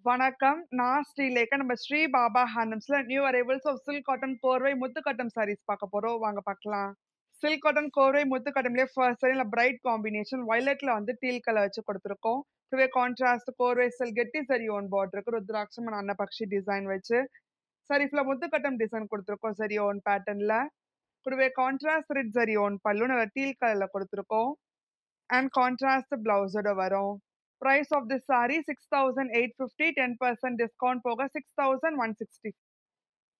வணக்கம். நான் ஸ்ரீலேகா. நம்ம ஸ்ரீ பாபா ஹேண்ட்லூம்ஸ்ல new arrivals of silk cotton கோர்வை முத்து காட்டன் சாரீஸ் பார்க்க போறோம். வாங்க பார்க்கலாம். சில்க் காட்டன் கோர்வை முத்து காட்டன்லயே ஃபர்ஸ்ட் சரியில பிரைட் காம்பினேஷன் வயலட்ல வந்து டீல் கலர் வச்சு கொடுத்துருக்கோம். இதுவே கான்ட்ராஸ்ட் கோர்வை சில்க் கெட்டி சரி ஓன் பார்டருக்கு ருத்ராட்சம் அன்னபக்ஷி டிசைன் வச்சு சரிஃப்ல முத்து கட்டம் டிசைன் கொடுத்துருக்கோம். சரி ஓன் பேட்டர்ன்ல. கூடவே கான்ட்ராஸ்ட் ரெட் சரி ஓன் பல்லு நல்லா டீல் கலர்ல கொடுத்துருக்கோம். அண்ட் கான்ட்ராஸ்ட் பிளவுஸோட வரும். Price of this saree 6850, 10% discount போக 6160.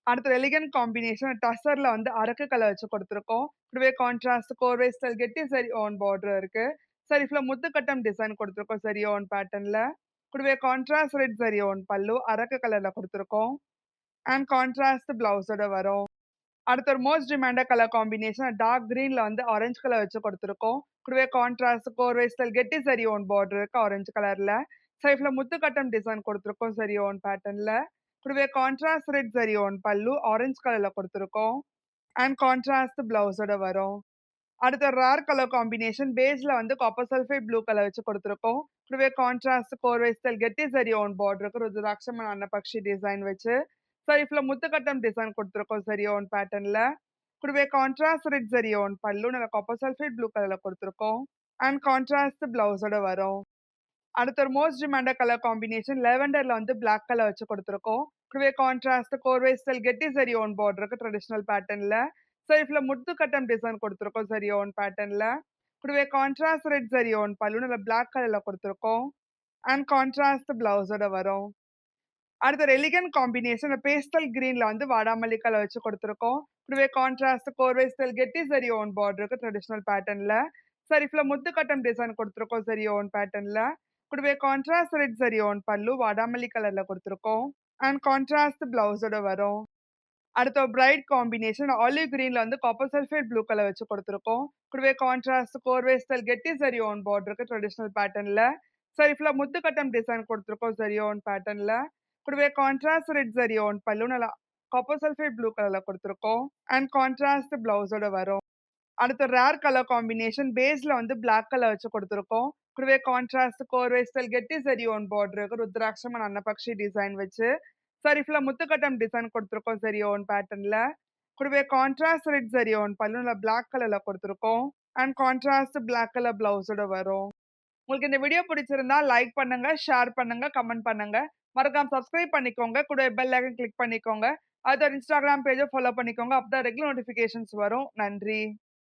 அடுத்து எலிகன்ட் காம்பினேஷன் டசர்ல வந்து அரக்கு கலர் வச்சு கொடுத்துருக்கோம். இதுவே கான்ட்ராஸ்ட் கோர்வை ஸ்டைல் கெட்டி சரி ஓன் பார்டர் இருக்கு. சரிஃப்ல முத்துக்கட்டம் டிசைன் கொடுத்துருக்கோம். சரி ஓன் பேட்டர்ன்ல. கூடவே கான்ட்ராஸ்ட் ரெட் சரி ஓன் பல்லு அரக்கு கலர்ல கொடுத்துருக்கோம். அண்ட் கான்ட்ராஸ்ட் பிளவுஸோட வரும். அடுத்து ஒரு most demanded colour combination dark கிரீன்ல வந்து ஆரஞ்சு கலர் வச்சு கொடுத்துருக்கோம். கூடவே கான்ட்ராஸ்ட் கோர்வை ஸ்டைல் கெட்டி சரி ஓன் பார்டர் இருக்கு ஆரஞ்சு கலர்ல. சைட்ல முத்துக்கட்டம் டிசைன் கொடுத்துருக்கோம். சரி ஓன் பேட்டர்ன்ல. கூடவே கான்ட்ராஸ்ட் ரெட் சரி ஓன் பல்லு ஆரஞ்சு கலர்ல கொடுத்துருக்கோம். அண்ட் கான்ட்ராஸ்ட் பிளவுஸோட வரும். அடுத்த ரேர் கலர் காம்பினேஷன் பேஸ்ல வந்து காப்பர் சல்ஃபைட் ப்ளூ கலர் வச்சு கொடுத்துருக்கோம். கூடவே கான்ட்ராஸ்ட் கோர்வை ஸ்டைல் கெட்டி சரி ஓன் பார்டருக்கு ருத்ராட்சம் அன்னபக்ஷி டிசைன் வச்சு சரிஃப்ல முத்துக்கட்டம் டிசைன் கொடுத்துருக்கோம். சரி ஓன் பேட்டர்ன்ல. கூடவே கான்ட்ராஸ்ட் ரெட் சரி ஓன் பல்லு நல்லா காப்பர் சல்ஃபைட் ப்ளூ கலர்ல கொடுத்துருக்கோம். அண்ட் கான்ட்ராஸ்ட் பிளவுஸோட வரும். அடுத்த ஒரு மோஸ்ட் டிமாண்டட் கலர் காம்பினேஷன் லெவெண்டர்ல வந்து பிளாக் கலர் வச்சு கொடுத்துருக்கோம். கூடவே கான்ட்ராஸ்ட் கோர்வை ஸ்டைல் கெட்டி சரி ஓன் பார்டருக்கு ட்ரெடிஷனல் பேட்டர்ன்ல. சரிஃப்ல முத்துக்கட்டம் டிசைன் கொடுத்துருக்கோம். சரி ஓன் பேட்டர்ன்ல. கூடவே கான்ட்ராஸ்ட் ரெட் சரி ஓன் பல்லு நல்லா பிளாக் கலர்ல கொடுத்துருக்கோம். அண்ட் கான்ட்ராஸ்ட் பிளவுஸோட வரும். அடுத்து ஒரு எலிகன்ட் காம்பினேஷன் பேஸ்டல் கிரீன்ல வந்து வாடாமல்லி கலர் வச்சு கொடுத்துருக்கோம். கூடவே கான்ட்ராஸ்ட் கோர்வை ஸ்டைல் கெட்டி சரி ஓன் பார்டருக்கு ட்ரெடிஷனல் பேட்டர்ன்ல. சரிஃப்ல முத்துக்கட்டம் டிசைன் கொடுத்துருக்கோம். சரி ஓன் பேட்டர்ன்ல. கூடவே கான்ட்ராஸ்ட் ரெட் சரி ஓன் பல்லு வாடாமல்லி கலர்ல கொடுத்துருக்கோம். அண்ட் கான்ட்ராஸ்ட் பிளவுஸோட வரும். அடுத்த பிரைட் காம்பினேஷன் ஆலிவ் கிரீன்ல வந்து காப்பர் சல்ஃபேட் ப்ளூ கலர் வச்சு கொடுத்துருக்கோம். கூடவே கான்ட்ராஸ்ட் கோர்வை ஸ்டைல் கெட்டி சரி ஓன் பார்டருக்கு ட்ரெடிஷனல் பேட்டர்ன்ல. சரிஃப்ல முத்துக்கட்டம் டிசைன் கொடுத்துருக்கோம். சரி ஓன் பேட்டர்ன்ல. கூடவே கான்ட்ராஸ்ட் ரெட் சரி ஓன் பல்லு நல்லா காப்பர் சல்ஃபேட் ப்ளூ கலர்ல கொடுத்துருக்கோம். அண்ட் கான்ட்ராஸ்ட் பிளவுஸோட வரும். அடுத்து ரேர் கலர் காம்பினேஷன் பேஸ்ல வந்து பிளாக் கலர் வச்சு கொடுத்துருக்கோம். கூடவே கான்ட்ராஸ்ட் கோர்வை ஸ்டைல் கெட்டி சரி ஓன் பார்டருக்கு ருத்ராட்சம் அன்னபக்ஷி டிசைன் வச்சு சரிஃப்ல முத்துக்கட்டம் டிசைன் கொடுத்துருக்கோம். சரி ஓன் பேட்டர்ன்ல. கூடவே கான்ட்ராஸ்ட் ரெட் சரி ஓன் பல்லுல பிளாக் கலர்ல கொடுத்துருக்கோம். அண்ட் கான்ட்ராஸ்ட் பிளாக் கலர் பிளவுஸோட வரும். உங்களுக்கு இந்த வீடியோ பிடிச்சிருந்தா லைக் பண்ணுங்க, ஷேர் பண்ணுங்க, கமெண்ட் பண்ணுங்க. மறக்காம சப்ஸ்கிரைப் பண்ணிக்கோங்க. கூட பெல் ஐகான் கிளிக் பண்ணிக்கோங்க. அது இன்ஸ்டாகிராம் பேஜை ஃபாலோ பண்ணிக்கோங்க. அப்பதான் ரெகுலர் நோட்டிஃபிகேஷன்ஸ் வரும். நன்றி.